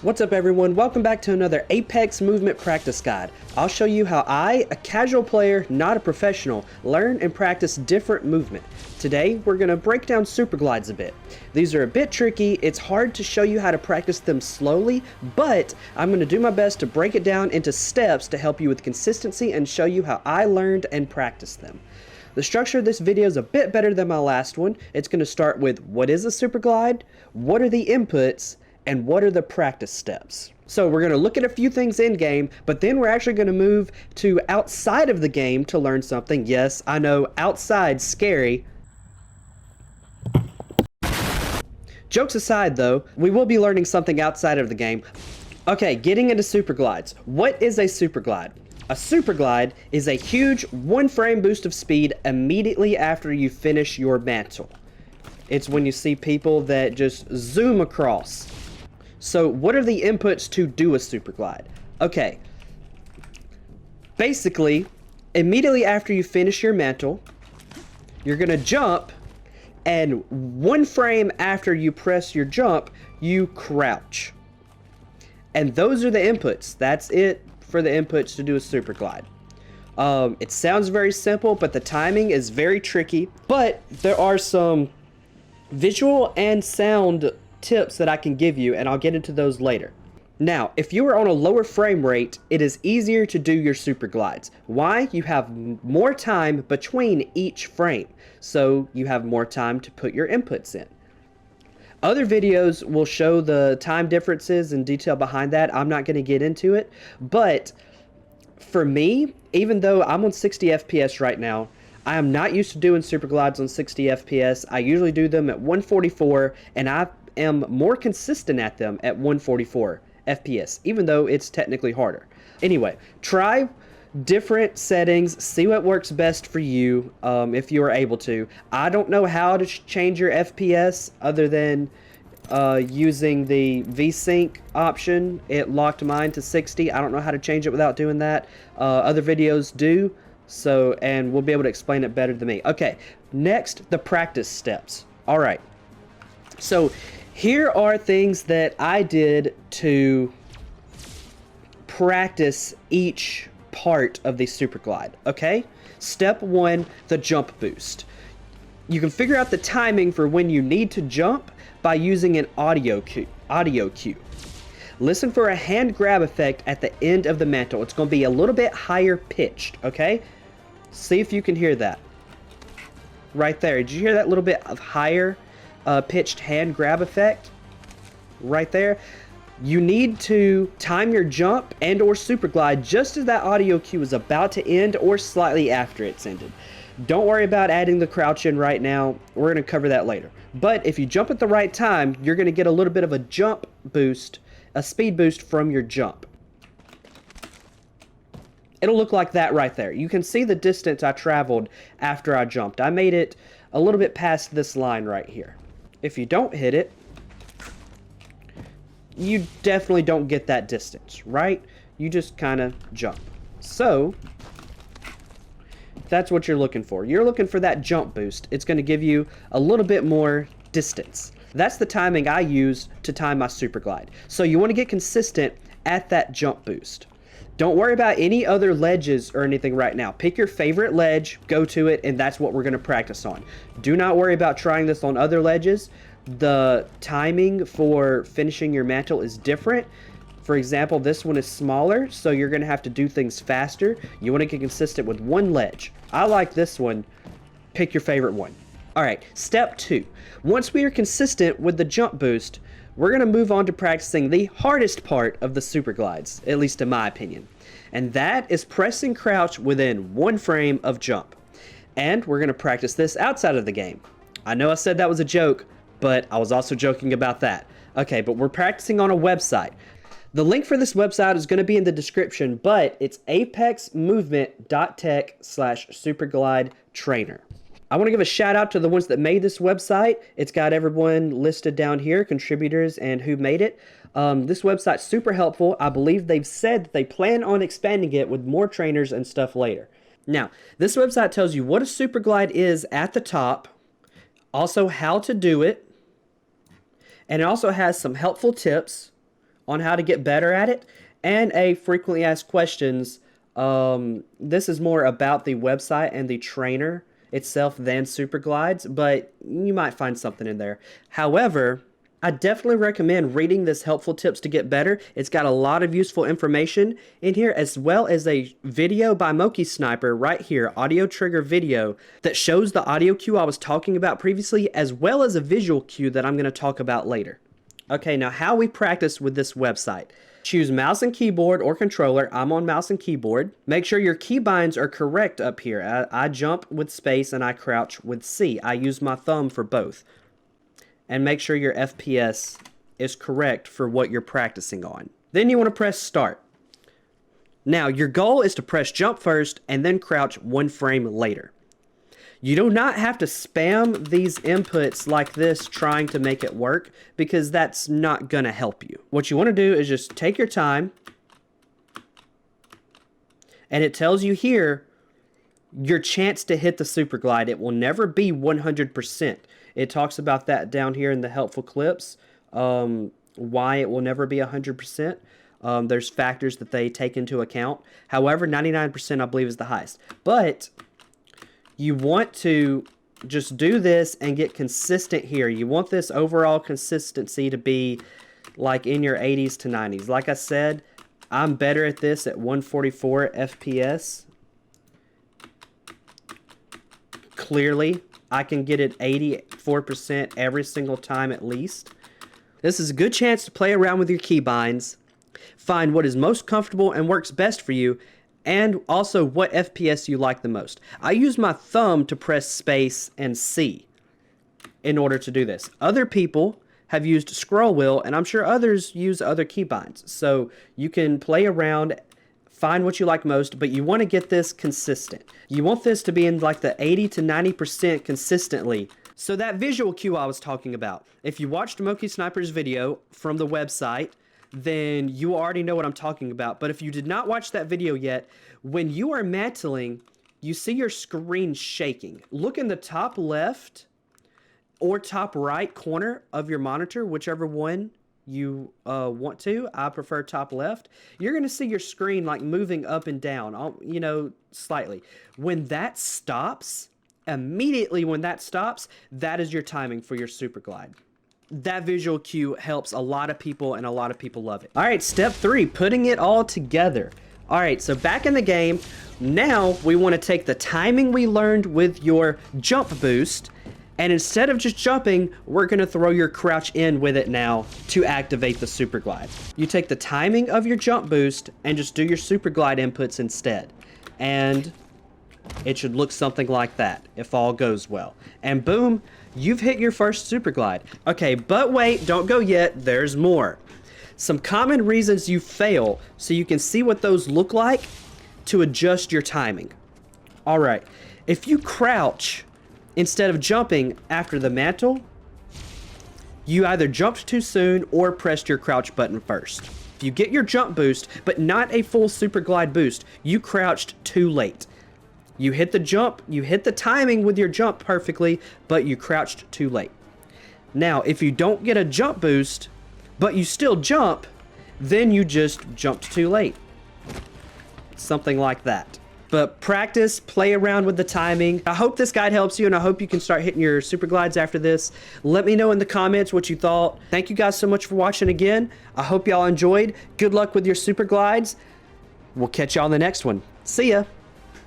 What's up everyone, welcome back to another Apex Movement Practice Guide. I'll show you how I, a casual player, not a professional, learn and practice different movement. Today, we're going to break down Superglides a bit. These are a bit tricky, it's hard to show you how to practice them slowly, but I'm going to do my best to break it down into steps to help you with consistency and show you how I learned and practiced them. The structure of this video is a bit better than my last one. It's going to start with what is a Superglide, what are the inputs, and what are the practice steps. So we're going to look at a few things in game, but then we're actually going to move to outside of the game to learn something. Yes, I know, outside's scary. Jokes aside though, we will be learning something outside of the game. Okay, getting into Superglides. What is a Superglide? A Superglide is a huge one-frame boost of speed immediately after you finish your mantle. It's when you see people that just zoom across. So what are the inputs to do a Superglide? Okay, basically, immediately after you finish your mantle, you're going to jump, and one frame after you press your jump, you crouch. And those are the inputs. That's it for the inputs to do a Superglide. It sounds very simple, but the timing is very tricky. But there are some visual and sound tips that I can give you, and I'll get into those later. Now, if you are on a lower frame rate, it is easier to do your Superglides. Why? You have more time between each frame, so you have more time to put your inputs in. Other videos will show the time differences and detail behind that. I'm not going to get into it, but for me, even though I'm on 60 FPS right now, I am not used to doing Superglides on 60 FPS. I usually do them at 144, and I am more consistent at them at 144 FPS, even though it's technically harder. Anyway, try different settings, see what works best for you if you are able to. I don't know how to change your FPS other than using the VSync option. It locked mine to 60. I don't know how to change it without doing that. Other videos do, so, and we'll be able to explain it better than me. Okay, next, the practice steps. All right, so here are things that I did to practice each part of the Superglide, okay? Step one, the jump boost. You can figure out the timing for when you need to jump by using an audio cue. Listen for a hand grab effect at the end of the mantle. It's going to be a little bit higher pitched, okay? See if you can hear that. Right there. Did you hear that little bit of higher pitched hand grab effect? Right there. You need to time your jump and or Superglide just as that audio cue is about to end or slightly after it's ended. Don't worry about adding the crouch in right now. We're going to cover that later. But if you jump at the right time, you're going to get a little bit of a jump boost, a speed boost from your jump. It'll look like that right there. You can see the distance I traveled after I jumped. I made it a little bit past this line right here. If you don't hit it, you definitely don't get that distance, right? You just kind of jump. So that's what you're looking for. You're looking for that jump boost. It's going to give you a little bit more distance. That's the timing I use to time my Superglide. So you want to get consistent at that jump boost. Don't worry about any other ledges or anything right now. Pick your favorite ledge, go to it, and that's what we're going to practice on. Do not worry about trying this on other ledges. The timing for finishing your mantle is different. For example, this one is smaller, so you're going to have to do things faster. You want to get consistent with one ledge. I like this one. Pick your favorite one. All right, step two. Once we are consistent with the jump boost, we're going to move on to practicing the hardest part of the Superglides, at least in my opinion. And that is pressing crouch within one frame of jump. And we're going to practice this outside of the game. I know I said that was a joke, but I was also joking about that. Okay, but we're practicing on a website. The link for this website is going to be in the description, but it's apexmovement.tech/Superglide trainer. I want to give a shout out to the ones that made this website. It's got everyone listed down here, contributors and who made it. This website's super helpful. I believe they've said that they plan on expanding it with more trainers and stuff later. Now, this website tells you what a Superglide is at the top, also how to do it, and it also has some helpful tips on how to get better at it, and a frequently asked questions. This is more about the website and the trainer itself than Superglides, but you might find something in there. However, I definitely recommend reading this helpful tips to get better. It's got a lot of useful information in here, as well as a video by Moki Sniper right here, audio trigger video, that shows the audio cue I was talking about previously, as well as a visual cue that I'm going to talk about later. Okay, now how we practice with this website. Choose mouse and keyboard or controller. I'm on mouse and keyboard. Make sure your keybinds are correct up here. I jump with space and I crouch with C. I use my thumb for both. And make sure your FPS is correct for what you're practicing on. Then you want to press start. Now your goal is to press jump first and then crouch 1 frame later. You do not have to spam these inputs like this trying to make it work, because that's not going to help you. What you want to do is just take your time, and it tells you here your chance to hit the Superglide. It will never be 100%. It talks about that down here in the helpful clips, why it will never be 100%. There's factors that they take into account. However, 99% I believe is the highest. But you want to just do this and get consistent here. You want this overall consistency to be like in your 80s to 90s. Like I said, I'm better at this at 144 FPS. Clearly, I can get it 84% every single time at least. This is a good chance to play around with your keybinds, find what is most comfortable and works best for you, and also what FPS you like the most. I use my thumb to press space and C in order to do this. Other people have used scroll wheel, and I'm sure others use other keybinds. So you can play around, find what you like most, but you want to get this consistent. You want this to be in like the 80 to 90% consistently. So that visual cue I was talking about, if you watched Moki Sniper's video from the website, then you already know what I'm talking about. But if you did not watch that video yet, when you are mantling, you see your screen shaking. Look in the top left or top right corner of your monitor, whichever one you want to. I prefer top left. You're going to see your screen like moving up and down, you know, slightly. When that stops, immediately when that stops, that is your timing for your Superglide. That visual cue helps a lot of people, and a lot of people love it. All right, step 3, putting it all together. All right, so back in the game, now we want to take the timing we learned with your jump boost, and instead of just jumping, we're going to throw your crouch in with it now to activate the Superglide. You take the timing of your jump boost and just do your Superglide inputs instead. And it should look something like that if all goes well. And boom, you've hit your first Superglide. Okay, but wait, don't go yet, there's more. Some common reasons you fail, so you can see what those look like to adjust your timing. All right, if you crouch instead of jumping after the mantle, you either jumped too soon or pressed your crouch button first. If you get your jump boost, but not a full Superglide boost, you crouched too late. You hit the jump, you hit the timing with your jump perfectly, but you crouched too late. Now, if you don't get a jump boost, but you still jump, then you just jumped too late. Something like that. But practice, play around with the timing. I hope this guide helps you, and I hope you can start hitting your Superglides after this. Let me know in the comments what you thought. Thank you guys so much for watching again. I hope y'all enjoyed. Good luck with your Superglides. We'll catch y'all on the next one. See ya.